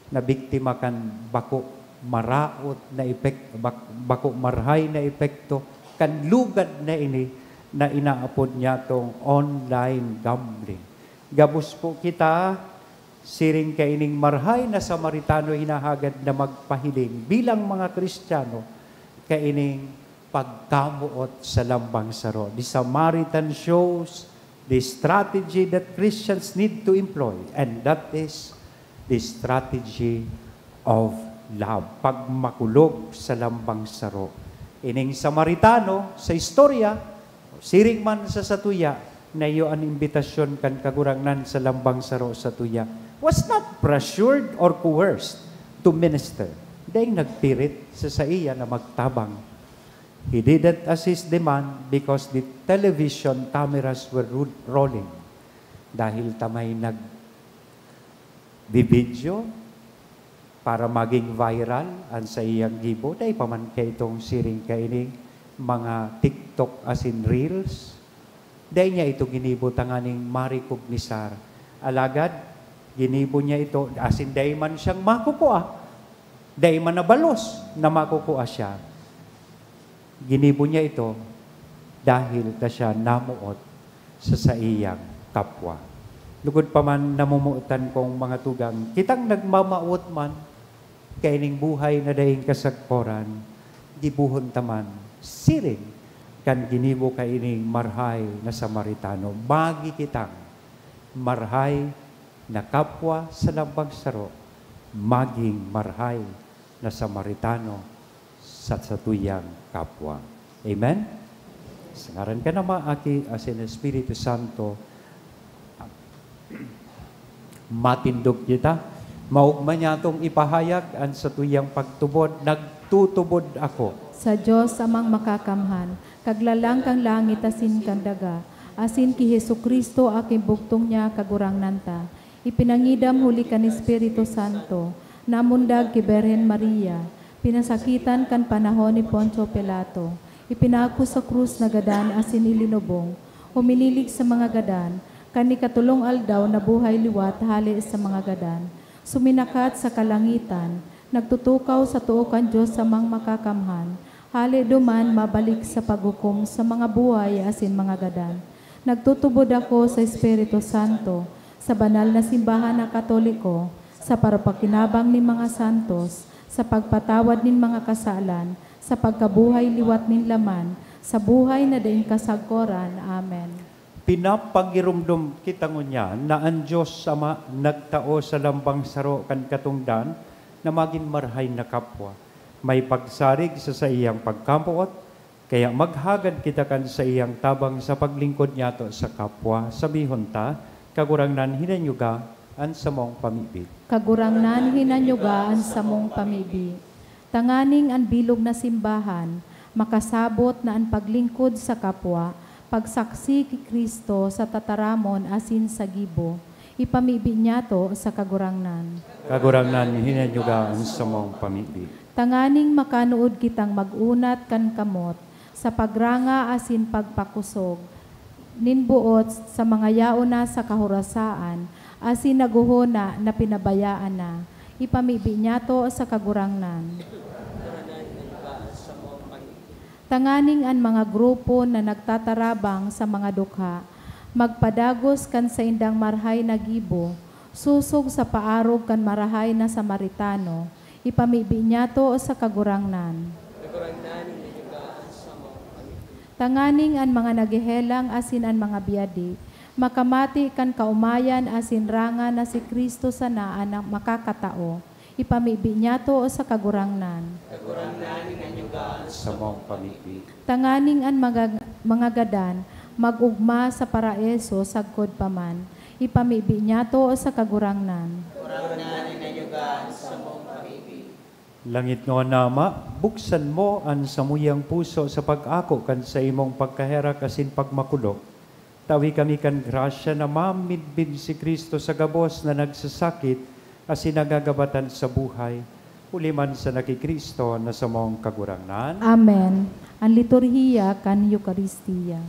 na biktima kan bako maraot na epekto, bako marhay na epekto kan lugad na ini na inaapod niya tong online gambling. Gabos po kita, siring kaining marhay na Samaritano hinahagad na magpahiling bilang mga Kristiyano kaining pagkamuot sa lambang saro. The Samaritan shows the strategy that Christians need to employ, and that is the strategy of love. Pagmakulog sa lambang saro. Ining Samaritano sa istorya, siring man sa satuya, na iyo ang imbitasyon kan kagurangnan sa lambang saro sa tuya, was not pressured or coerced to minister. Dahil nagpirit sa iya na magtabang. He didn't assist the man because the television cameras were rolling. Dahil tamay nag-video para maging viral ang sa iyang gibo. Dahil paman kay itong siring kaining mga TikTok as in Reels. Dahil niya ito ginibo tanganing marikognisar. Alagad, ginibo niya ito as in dahil man siyang makukuha. Dahil man nabalos na makukuha siya. Ginibo niya ito dahil ta siya namuot sa iyang kapwa. Lugod pa man namumuutan kong mga tugang, kitang nagmamaot man, kaining buhay na daing kasagporan, gibuhon taman, siring, kan ginibo kaining marhay na Samaritano, magi kitang marhay na kapwa sa lambang saro, maging marhay na Samaritano sa satuyang kapwa. Amen? Sangaran ka na maaki asin Espiritu Santo, matindog kita, maugman niya itong ipahayag ang satuyang pagtubod, nagtutubod ako. Sa Diyos amang makakamhan, kaglalang kang langit asin kang daga, asin ki Jesucristo aking bugtong niya kagurangnan ta. Ipinangidam huli kan Espiritu Santo, namundag ki Birhen Maria, pinasakitan kan panahon ni Poncio Pilato, ipinako sa krus na gadan asin ilinubong, huminilig sa mga gadan, kani katulong aldaw na buhay liwat hali sa mga gadan, suminakat sa kalangitan, nagtutukaw sa tuokan Diyos sa mga makakamhan, hali duman mabalik sa paghukom sa mga buhay asin mga gadan. Nagtutubod ako sa Espiritu Santo, sa banal na simbahan na Katoliko, sa parapakinabang ni mga santos, sa pagpatawad nin mga kasalan, sa pagkabuhay liwat nin laman, sa buhay na daing kasagkoran. Amen. Pinapagirumdum kita ngunyan na ang Diyos Ama nagtao sa lambang saro kan katungdan na maging marhay na kapwa. May pagsarig sa iyang pagkampuot, kaya maghagad kita kan sa iyang tabang sa paglingkod niyato sa kapwa. Sabihon ta, kagurangnan hinanyuga ang samong pamibig. Kagurangnan hinanyugaan sa mong pamibig. Tanganing ang bilog na simbahan, makasabot na ang paglingkod sa kapwa, pagsaksi ki Kristo sa tataramon asin sa gibo, ipamibig niya to sa kagurangnan. Kagurangnan hinanyugaan sa mong pamibig. Tanganing makanood kitang magunat kan kamot, sa pagranga asin pagpakusog, ninbuot sa mga yaona sa kahurasaan, asin naguhona na pinabayaan na, ipamibig niya to sa kagurangnan. Tanganing ang mga grupo na nagtatarabang sa mga dukha, magpadagos kan sa indang marhay na gibo, susog sa paarog kan marahay na Samaritano, ipamibig niya to sa kagurangnan. Tanganing ang mga nagihelang asin ang mga biyadi, makamati kan kaumayan asin ranga na si Kristo sana ang makakatao, ipamibi niya to sa kagurangnan. Sa mong pamigbi. Tanganing an mga gadan, magugma sa paraeso sagkod paman, ipamibi niya to sa kagurangnan. Langit nga nama, buksan mo ang samuyang puso sa pag-ako kan sa imong pagkahera kasin pagmakulog. Tawi kami kan grasya na mamidbid si Kristo sa gabos na nagsasakit asin nagagabatan sa buhay. Uliman sa nakikristo na sa mong kagurangnan. Amen. Ang liturhiya kan Eucharistia.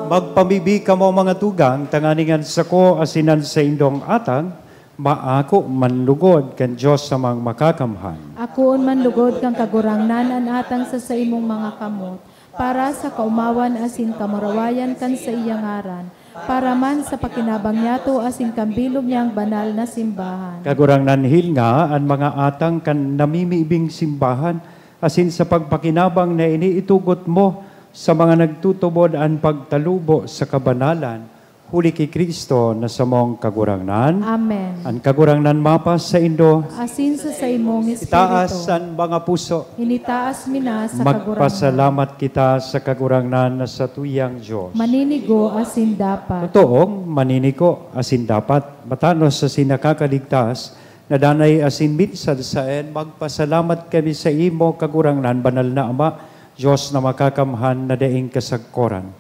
Magpamibi ka mo mga tugang, tanganingan sa ko asinan sa indong atang, maako manlugod kan Diyos sa mga makakamhan. Akoon man lugod kang kagurangnan an atang sa imong mga kamot, para sa kaumawan asin kamurawayan kan sa iyang ngaran, para man sa pakinabang niyato asin kambilog niyang banal na simbahan. Kagurangnan hil nga ang mga atang kan namimibing simbahan, asin sa pagpakinabang na iniitugot mo sa mga nagtutubod ang pagtalubo sa kabanalan, huli kay Kristo na sa mong kagurangnan. Amen. Ang kagurangnan mapas sa Indo, Asin sa imong espiritu. itaas ang mga puso. Initaas mina sa kagurangnan. Magpasalamat kita sa kagurangnan na sa tuyang Diyos. Maninigo asin dapat. Totoong maniniko asin dapat matanos sa sinakakaligtas na danay asin minsad saen magpasalamat kami sa imo kagurangnan banal na Ama, Diyos na makakamhan na daing kasagkoran.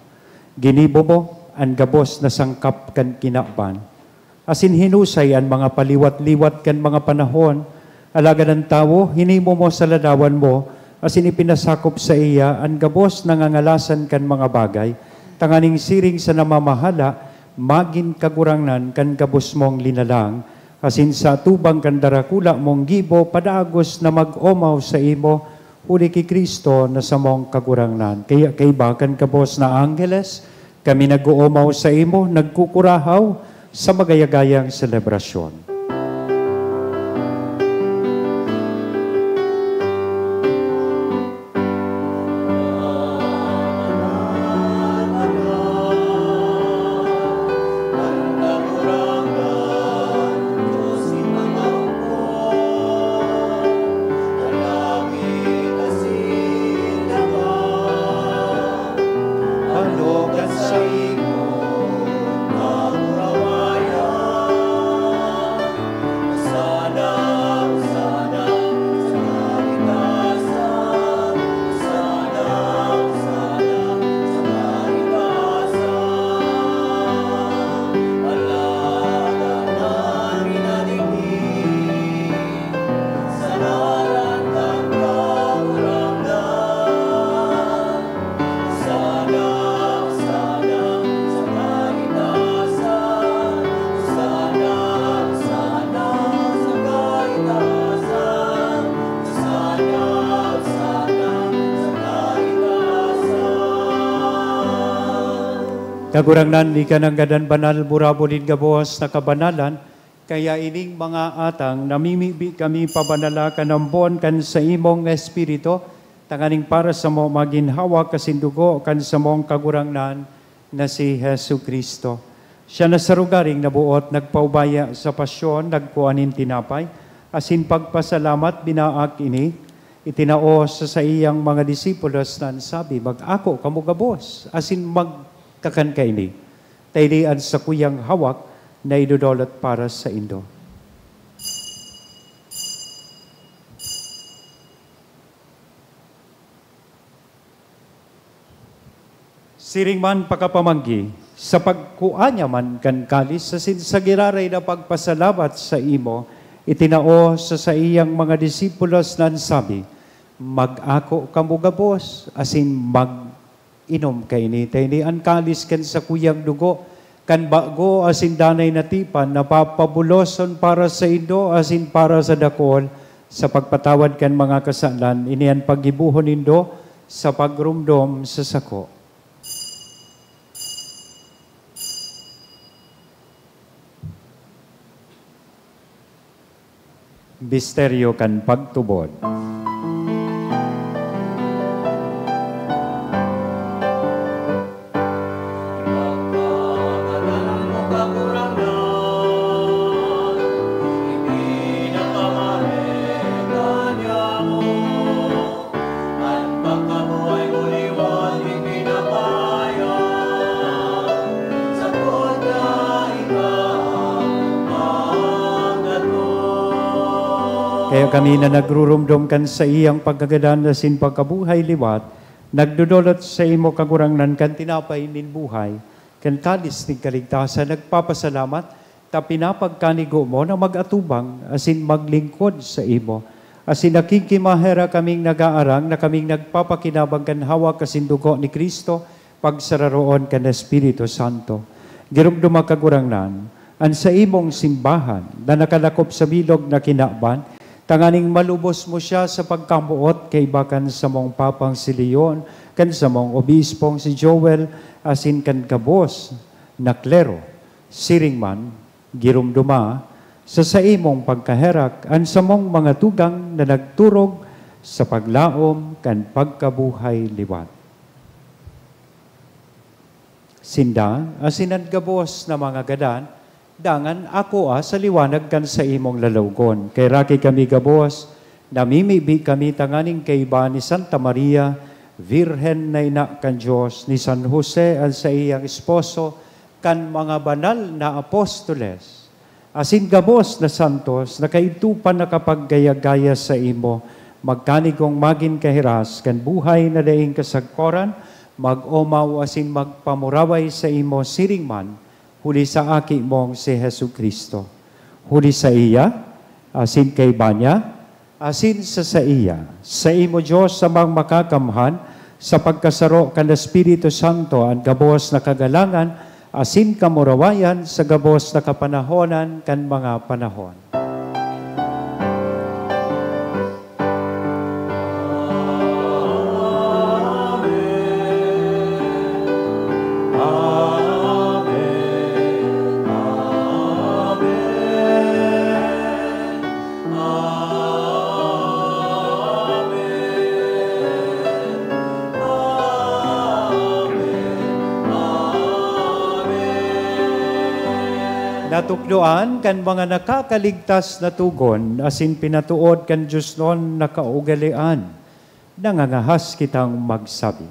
Ginibo mo ang gabos na sangkap kan kinaban. Asin hinusay ang mga paliwat-liwat kan mga panahon, alagad ng tao, hinimo mo sa ladawan mo, asin ipinasakop sa iya ang gabos na ngangalasan kan mga bagay, tanganing siring sa namamahala, magin kagurangnan kan gabos mong linalang, asin sa tubang kan darakula mong gibo, padaagos na mag-omaw sa imo, uli kay Kristo na sa mong kagurangnan. Kaya kay bakan kabos na Angeles, kami nag-uumaw sa imo, nagkukurahaw sa magayagayang selebrasyon. Kagurangnan, di ka ng gadan banal, burabulin gabos na kabanalan, kaya ining mga atang, namimibi kami pabanala ka ng buwan kan sa imong espiritu, tanganing para sa mo maginhawa kasindugo kan sa mong kagurangnan na si Jesu Kristo. Siya na sa rugaring nabuot, nagpaubaya sa pasyon, nagkuanin tinapay, asin pagpasalamat binaak ini, itinao sa iyang mga disipulos na sabi, mag-ako kamo gabos, asin magkakan ka ini. Taylian sa kuyang hawak na idudolot para sa Indo. Siring man pakapamanggi, sa pagkuanya man kan kalis, sa giraray na pagpasalamat sa imo, itinao sa iyang mga disipulos na sabi, mag-ako kamo gabos, asin mag-inom kay ni. Tayni ang kalis kan sa kuyang dugo, kan bago asin danay na tipan, napapabuloson para sa Indo, asin para sa dakol, sa pagpatawad kan mga kasalan, inian paggibuhon Indo, sa pagrumdom sa sako. Misteryo kan pagtubod. Kaya kami na nagrurumdum kan sa iyang pagkagadan na sin pagkabuhay liwat, nagdudulot sa imo kagurangnan kan tinapay nin buhay, kan kalis ni kaligtasan, nagpapasalamat, ta pinapagkanigo mo na magatubang, asin maglingkod sa imo. Asin nakikimahera kaming nag-aarang, na kaming nagpapakinabang kan hawak kasin dugo ni Kristo, pagsararoon kan Espiritu Santo. Girumduma kagurangnan, an sa imong simbahan, na nakalakop sa bilog na kinaban, tanganing malubos mo siya sa pagkamuot kay bakan sa mong papang si Leon, kan sa mong obispong si Joel, asin kan kabos na klero, siring man, girumduma, sa imong pagkaherak, an sa mong mga tugang na nagturog sa paglaom kan pagkabuhay liwat. Sinda, asinan gabos na mga gadan, dangan ako sa liwanag kan sa imong lalawgon. Kay raki kami gabos, namimibi kami tanganing kay iba ni Santa Maria, Virhen na ina kan Diyos, ni San Jose al sa iyang esposo, kan mga banal na apostoles. Asin gabos na santos, na kaitupan na kapaggaya-gaya sa imo, magkanigong magin kahiras, kan buhay na daing kasagkoran, mag-omaw asin magpamuraway sa imo siringman, huli sa aki mong si Hesu Kristo. Huli sa iya, asin kay Banya, asin sa iya. Sa imo Diyos sa mga makakamhan, sa pagkasaro kan Espiritu Santo, ang gabos na kagalangan, asin kamurawayan sa gabos na kapanahonan kan mga panahon. Natukdoan kan mga nakakaligtas na tugon, asin pinatuod kan Diyos noon nakaugalian, nangangahas kitang magsabi.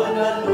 Amen.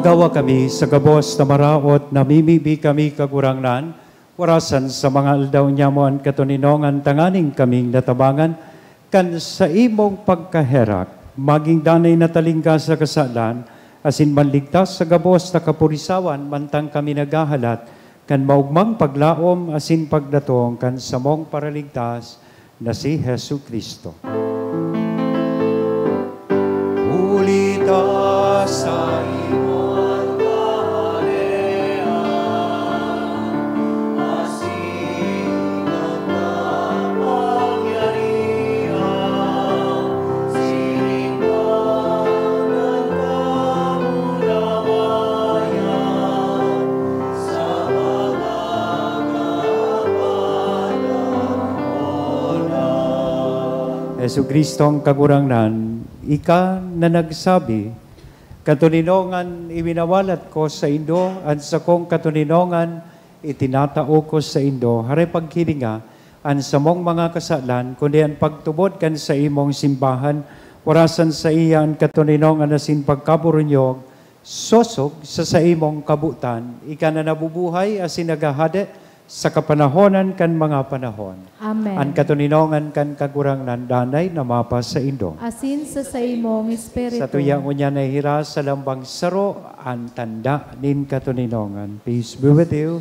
Agawa kami sa gabos na maraot na mimibi kami kagurangnan, warasan sa mga aldaw niya mo ang katuninongan tanganing kaming natabangan, kan sa imong pagkaherak, maging danay na talingga sa kasalan, asin manligtas sa gabos na kapurisawan, mantang kami nagahalat, kan maugmang paglaom, asin pagdatong, kan samong paraligtas, na si Hesu Kristo. Ulita sa imong kaharian, asin ang kapangyarihan, siring mo ng kamulawayan, sa mga kapanahon. Hesu Kristo ang kagurangnan, ika na nagsabi, katuninongan iwinawalat ko sa Indo, at sa kong katuninongan itinatao ko sa Indo, hare pagkilinga, an sa mong mga kasalan, kundi ang pagtubod kan sa imong simbahan, warasan sa iya ang katuninongan asin pagkaburunyog, sosog sa imong kabutan, ika na nabubuhay asin nagahade, sa kapanahonan kan mga panahon. Amen. Ang katuninongan kan kagurangnan danay na mapa sa Indo. Asin sa imong espiritu. Sa tuyang unya na hira sa lambang saro, ang tanda nin katuninongan. Peace be with you.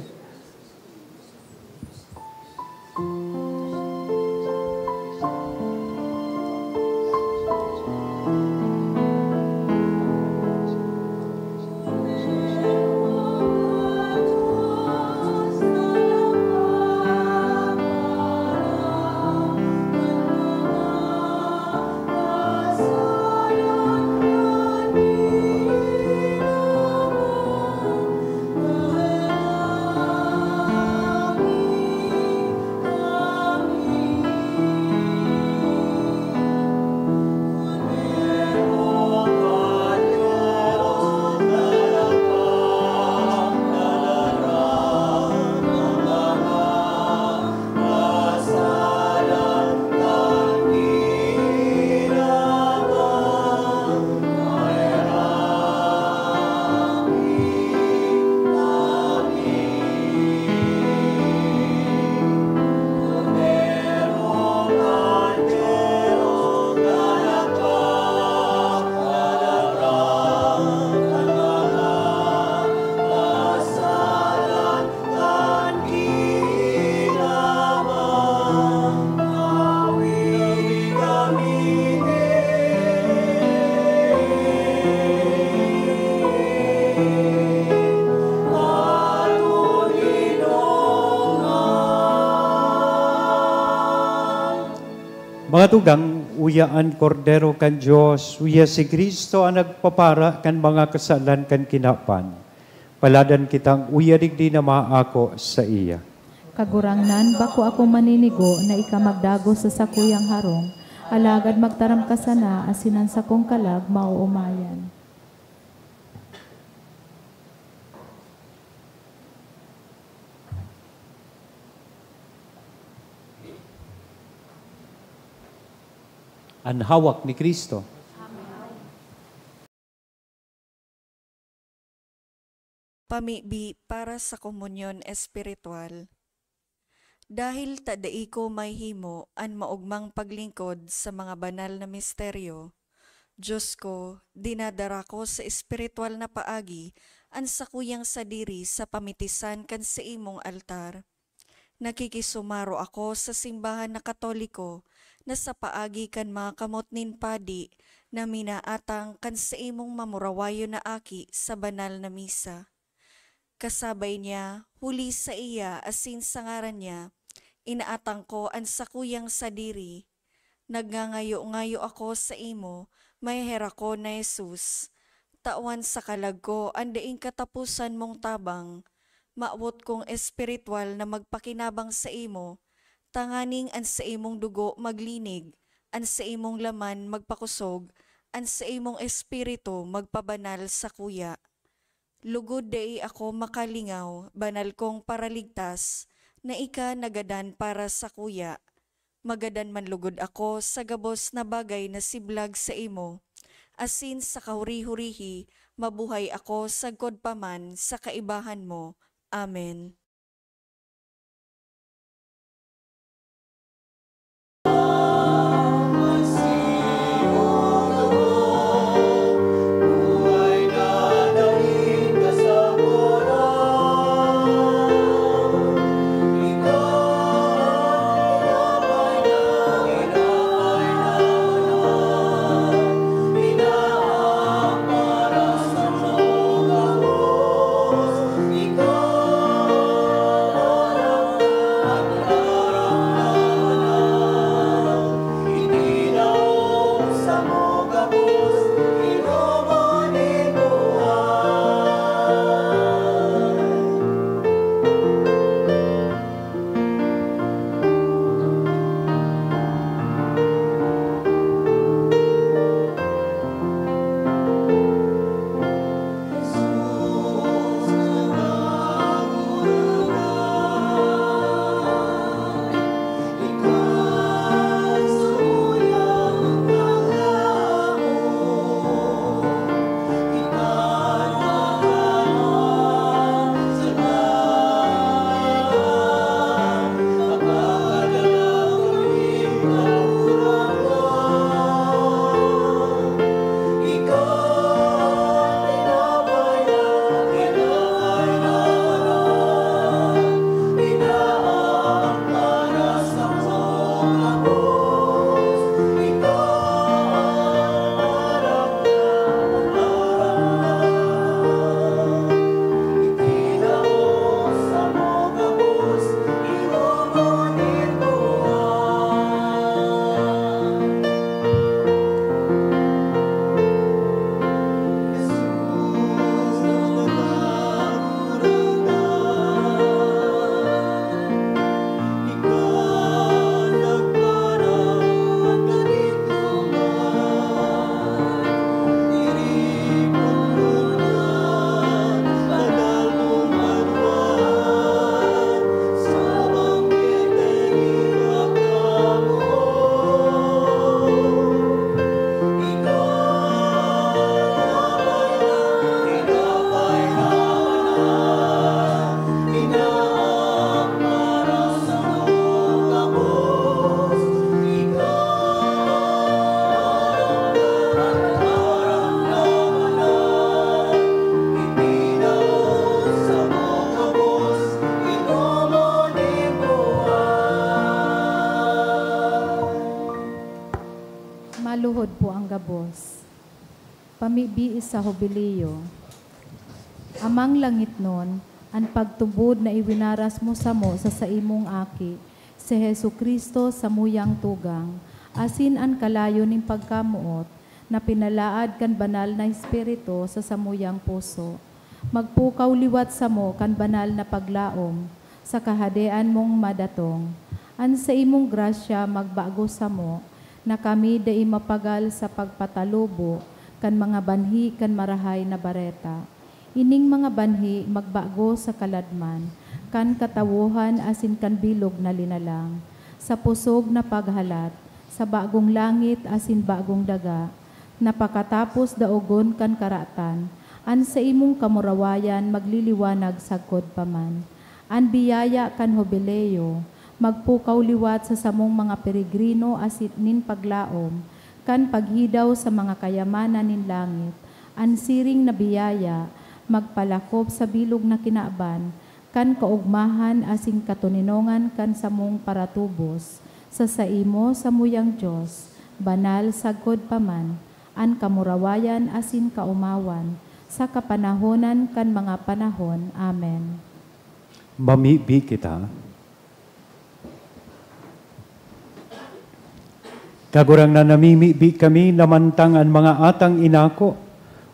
Mga tugang, uyaan kordero kan Diyos, uya si Kristo ang nagpapara kan mga kasalan kan kinapan. Paladan kitang uya digdi na maako sa iya. Kagurangnan, bako ako maninigo na ika magdago sa sakuyang harong, alagad magtaram ka sana, asinan sa kong kalag, mauumayan. Ang hawak ni Kristo. Pamibi para sa komunyon espiritual. Dahil tadai ko may himo an maugmang paglingkod sa mga banal na misteryo, Diyos ko, dinadara ko sa espiritual na paagi an sakuyang sadiri sa pamitisan kan sa imong altar. Nakikisumaro ako sa simbahan na Katoliko na sa paagi kan mga kamot nin padi na minaatang kan sa imong mamurawayo na aki sa banal na misa. Kasabay niya, huli sa iya asin sa ngaran niya, inaatang ko ang sakuyang sadiri. Nagngangayo-ngayo ako sa imo, may hera ko na Jesus. Tawan sa kalag ko, andaing katapusan mong tabang. Maawot kong espiritual na magpakinabang sa imo, tanganing an sa imong dugo maglinig, an sa imong laman magpakusog, an sa imong espiritu magpabanal sa kuya. Lugod dai ako makalingaw, banal kong paraligtas, na ika nagadan para sa kuya. Magadan man lugod ako sa gabos na bagay na siblag sa imo, asin sa kahuri-hurihi, mabuhay ako sagkod pa man sa kaibahan mo. Amen. Maluhod po ang gabos. Pamibi sa hobileo. Amang langit nun, ang pagtubod na iwinaras mo sa imong aki, si Hesu Kristo sa muyang tugang, asin ang kalayo ning pagkamuot, na pinalaad kan banal na espiritu sa samuyang puso. Magpukaw liwat sa mo kan banal na paglaom, sa kahadean mong madatong. An sa imong grasya magbago sa mo, na kami dai mapagal sa pagpatalubo, kan mga banhi kan marahay na bareta. Ining mga banhi magbago sa kaladman, kan katawuhan asin kan bilog na linalang, sa pusog na paghalat, sa bagong langit asin bagong daga, napakatapos daogon kan karatan, an sa imong kamurawayan magliliwanag sagkod paman. An biyaya kan hobileo, magpukaw liwat sa samong mga peregrino asit nin paglaom, kan paghidaw sa mga kayamanan nin langit, an siring na biyaya, magpalakop sa bilog na kinaaban, kan kaugmahan asing katuninongan kan samong paratubos, sa saimo sa muyang Diyos, banal sagkod paman, an kamurawayan asin kaumawan, sa kapanahonan kan mga panahon. Amen. Mamibi kita. Kagurang na namimibi kami namantang ang mga atang inako.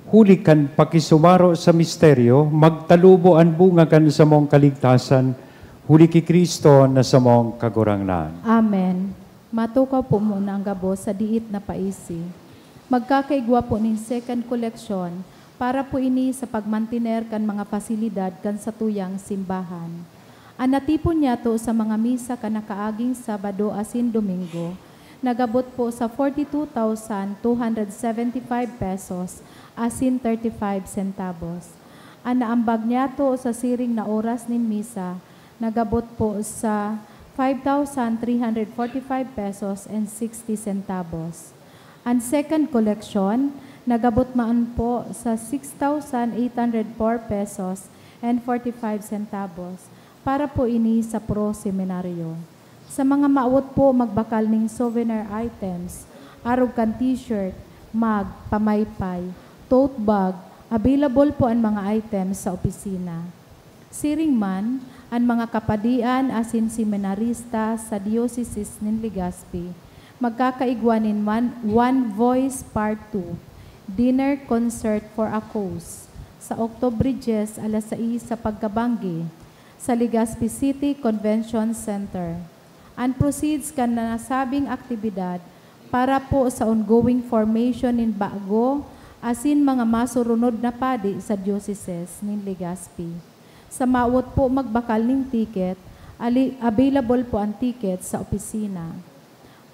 Huli kan pakisumaro sa misteryo, magtalubo ang bunga kan sa mong kaligtasan, huli ki Kristo na sa mong kagurangnan. Amen. Matukaw po muna ang gabo sa diit na paisi. Magkakaigwa po ning second collection para po ini sa pagmantiner kan mga pasilidad kan sa tuyang simbahan. Anatipon niya to sa mga misa kan nakaaging Sabado asin Domingo, nagabot po sa 42,275 pesos asin 35 centavos. Ang naambag niya to sa siring na oras nin misa, nagabot po sa 5,345 pesos and 60 centavos. Ang second collection, nagabot maan po sa 6,804 pesos and 45 centavos para po ini sa Pro Seminaryo. Sa mga maawot po magbakal ning souvenir items, arog kan t-shirt, mug, pamaypay, tote bag, available po ang mga items sa opisina. Siring man, ang mga kapadian asin seminarista sa Diocese nin Legazpi, magkakaigwanin man One Voice Part 2, Dinner Concert for a Cause, sa October 10, alas 6 sa Pagkabanggi, sa Legazpi City Convention Center. And proceeds ka na nasabing aktibidad para po sa ongoing formation in bago asin mga masurunod na padi sa Diocese nin Legazpi. Sa maawot po magbakal ning ticket, available po ang ticket sa opisina.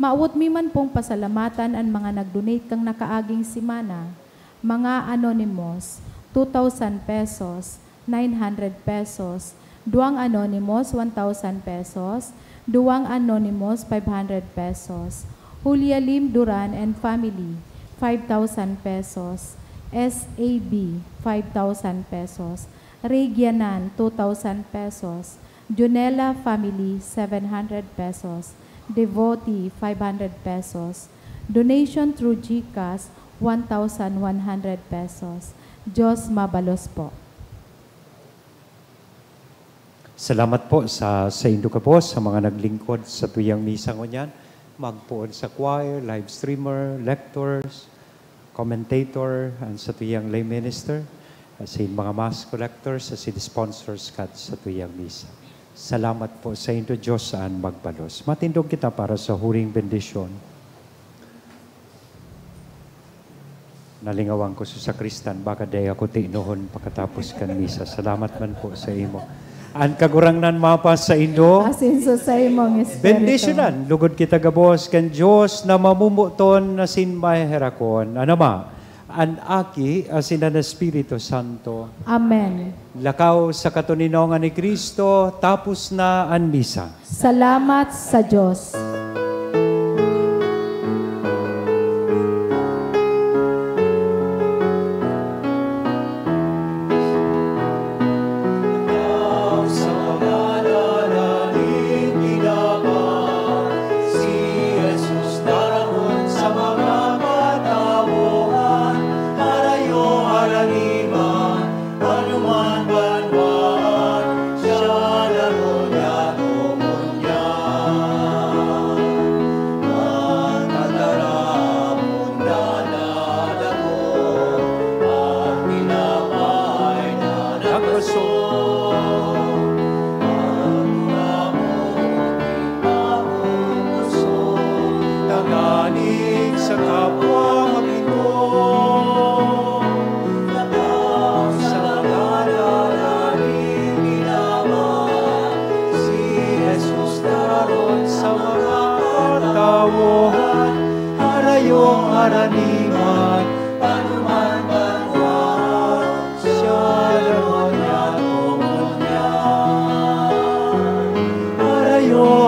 Maawot mi man pong pasalamatan ang mga nag-donate kang nakaaging simana, mga anonymous, 2,000 pesos, 900 pesos, duwang anonymous, 1,000 pesos, duwang anonymous, 500 pesos, Julia Lim Duran and family, 5,000 pesos, SAB, 5,000 pesos, Regianan, 2,000 pesos, Junella family, 700 pesos, Devotee, 500 pesos, donation through GCash, 1,100 pesos. Diyos mabalos po. Salamat po sa indo ka po, sa mga naglingkod sa tuyang misa ngunyan. Magpuon sa choir, live streamer, lectors, commentator, and sa tuyang lay minister, sa mga mass collectors, sa sponsors kat sa tuyang misa. Salamat po sa indo Diyos saan magbalos. Matindog kita para sa huring bendisyon. Nalingawan ko sa sakristan, baka day ako tinuhon pagkatapos kan misa. Salamat man po sa imo. Ang kagurangnan mapa sa indo, Asinso sa imong espiritu. bendisyonan, lugod kita gabos kan Diyos na mamumuton na sinmay herakon. Ano ma? An aki asin na Espiritu Santo. Amen. Lakaw sa katuninongan ni Kristo, tapos na ang misa. Salamat sa Diyos.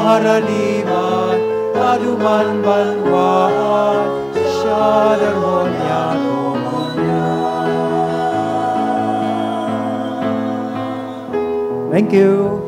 Haraniman, aduman banwan, siya darmonya tumunya. Thank you.